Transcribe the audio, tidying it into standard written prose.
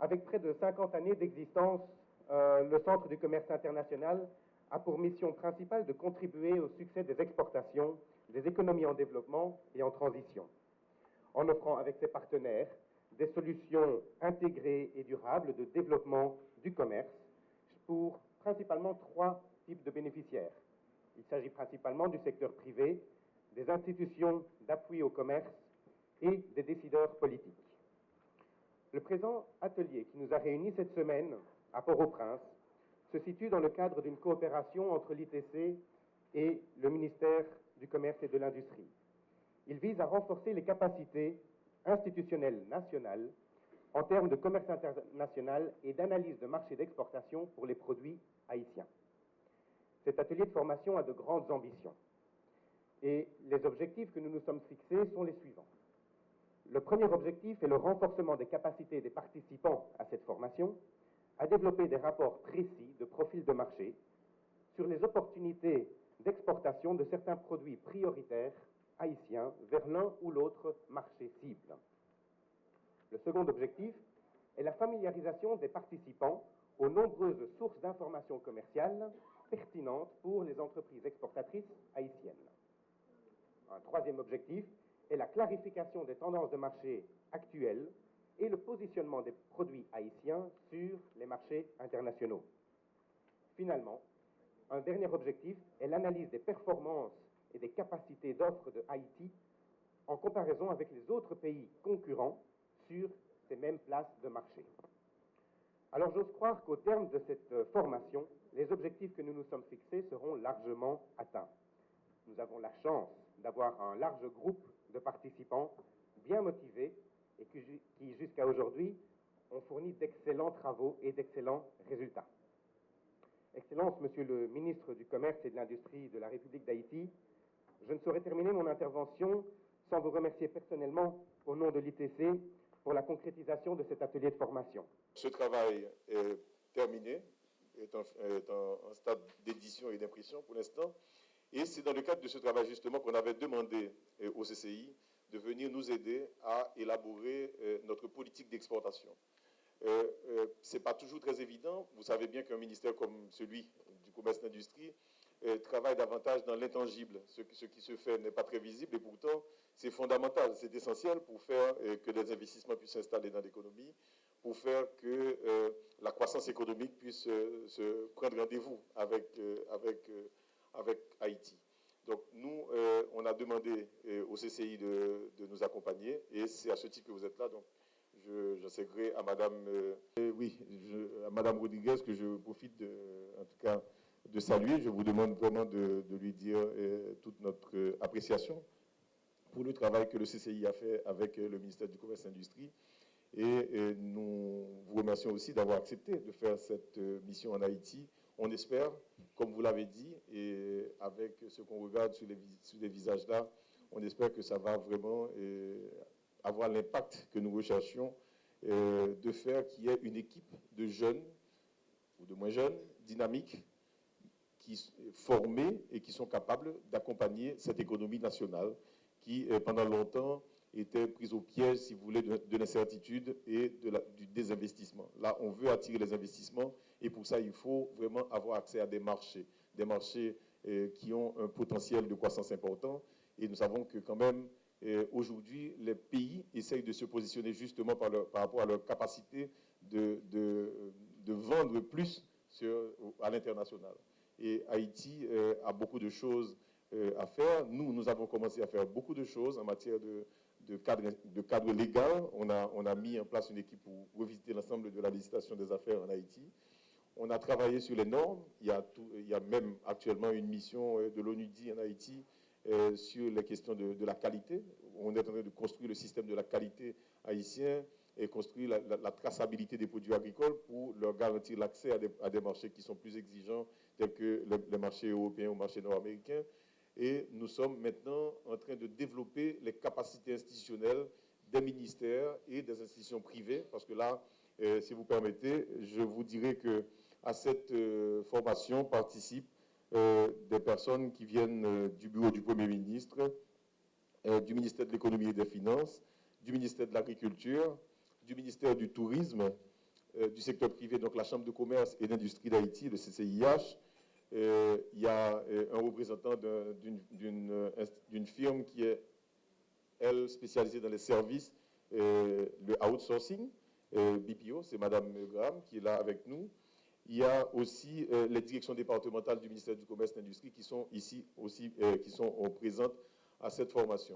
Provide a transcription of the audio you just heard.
Avec près de 50 années d'existence, le Centre du commerce international a pour mission principale de contribuer au succès des exportations des économies en développement et en transition, en offrant avec ses partenaires des solutions intégrées et durables de développement du commerce pour principalement 3 types de bénéficiaires. Il s'agit principalement du secteur privé, des institutions d'appui au commerce et des décideurs politiques. Le présent atelier qui nous a réunis cette semaine à Port-au-Prince se situe dans le cadre d'une coopération entre l'ITC et le ministère du Commerce et de l'Industrie. Il vise à renforcer les capacités institutionnelles nationales en termes de commerce international et d'analyse de marché d'exportation pour les produits haïtiens. Cet atelier de formation a de grandes ambitions et les objectifs que nous nous sommes fixés sont les suivants. Le premier objectif est le renforcement des capacités des participants à cette formation à développer des rapports précis de profil de marché sur les opportunités d'exportation de certains produits prioritaires haïtiens vers l'un ou l'autre marché cible. Le second objectif est la familiarisation des participants aux nombreuses sources d'informations commerciales pertinentes pour les entreprises exportatrices haïtiennes. Un troisième objectif est la clarification des tendances de marché actuelles et le positionnement des produits haïtiens sur les marchés internationaux. Finalement, un dernier objectif est l'analyse des performances et des capacités d'offre de Haïti en comparaison avec les autres pays concurrents sur ces mêmes places de marché. Alors j'ose croire qu'au terme de cette formation, les objectifs que nous nous sommes fixés seront largement atteints. Nous avons la chance d'avoir un large groupe de participants bien motivés et qui jusqu'à aujourd'hui ont fourni d'excellents travaux et d'excellents résultats. Excellence, Monsieur le ministre du Commerce et de l'Industrie de la République d'Haïti, je ne saurais terminer mon intervention sans vous remercier personnellement au nom de l'ITC pour la concrétisation de cet atelier de formation. Ce travail est terminé, est en stade d'édition et d'impression pour l'instant. Et c'est dans le cadre de ce travail justement qu'on avait demandé au CCI de venir nous aider à élaborer notre politique d'exportation. Ce n'est pas toujours très évident. Vous savez bien qu'un ministère comme celui du commerce et de l'industrie travaille davantage dans l'intangible. Ce qui se fait n'est pas très visible et pourtant c'est fondamental, c'est essentiel pour faire que des investissements puissent s'installer dans l'économie, pour faire que la croissance économique puisse se prendre rendez-vous avec Haïti. Donc nous, on a demandé au CCI de nous accompagner et c'est à ce titre que vous êtes là. Donc je sais gré à Madame, à Madame Rodriguez que je profite en tout cas de saluer. Je vous demande vraiment de lui dire toute notre appréciation pour le travail que le CCI a fait avec le ministère du Commerce et de l'Industrie. Et nous vous remercions aussi d'avoir accepté de faire cette mission en Haïti. On espère, comme vous l'avez dit, et avec ce qu'on regarde sur les visages là, on espère que ça va vraiment avoir l'impact que nous recherchions de faire qu'il y ait une équipe de jeunes ou de moins jeunes, dynamiques, qui sont formés et qui sont capables d'accompagner cette économie nationale qui, pendant longtemps, était prise au piège, si vous voulez, de l'incertitude et du désinvestissement. Là, on veut attirer les investissements et pour ça, il faut vraiment avoir accès à des marchés qui ont un potentiel de croissance important. Et nous savons que quand même, aujourd'hui, les pays essayent de se positionner justement par rapport à leur capacité de vendre plus à l'international. Et Haïti a beaucoup de choses à faire. Nous avons commencé à faire beaucoup de choses en matière de cadre légal. On a mis en place une équipe pour revisiter l'ensemble de la législation des affaires en Haïti. On a travaillé sur les normes. Il y a même actuellement une mission de l'ONUDI en Haïti sur les questions de la qualité. On est en train de construire le système de la qualité haïtien et construire la traçabilité des produits agricoles pour leur garantir l'accès à des marchés qui sont plus exigeants, tels que les marchés européens ou marchés nord-américains. Et nous sommes maintenant en train de développer les capacités institutionnelles des ministères et des institutions privées, parce que là, si vous permettez, je vous dirais qu'à cette formation participent des personnes qui viennent du bureau du Premier ministre, du ministère de l'économie et des finances, du ministère de l'agriculture, du ministère du tourisme, du secteur privé, donc la Chambre de commerce et d'industrie d'Haïti, le CCIH. Il y a un représentant d'une firme qui est, elle, spécialisée dans les services, le outsourcing, BPO, c'est Mme Graham qui est là avec nous. Il y a aussi les directions départementales du ministère du Commerce et de l'Industrie qui sont ici aussi, qui sont présentes à cette formation.